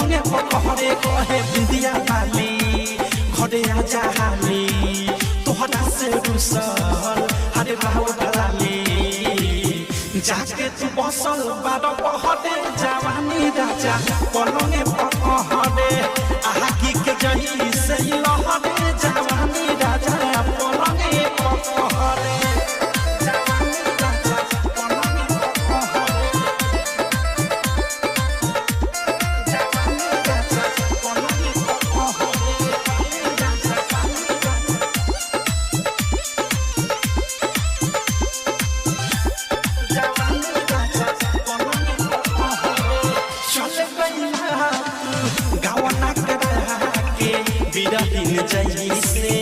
पलंगे पकड़े कहे बिंदिया वाली घरे आजा हाली तोहरा से रुसल हरे बाबू ढलाली जाके तू बसल बारो पहरे जवानी राजा पलंगे पकड़े आगी के जही से लहरे जवानी राजा पलंगे पकड़े बिरहिन जैसे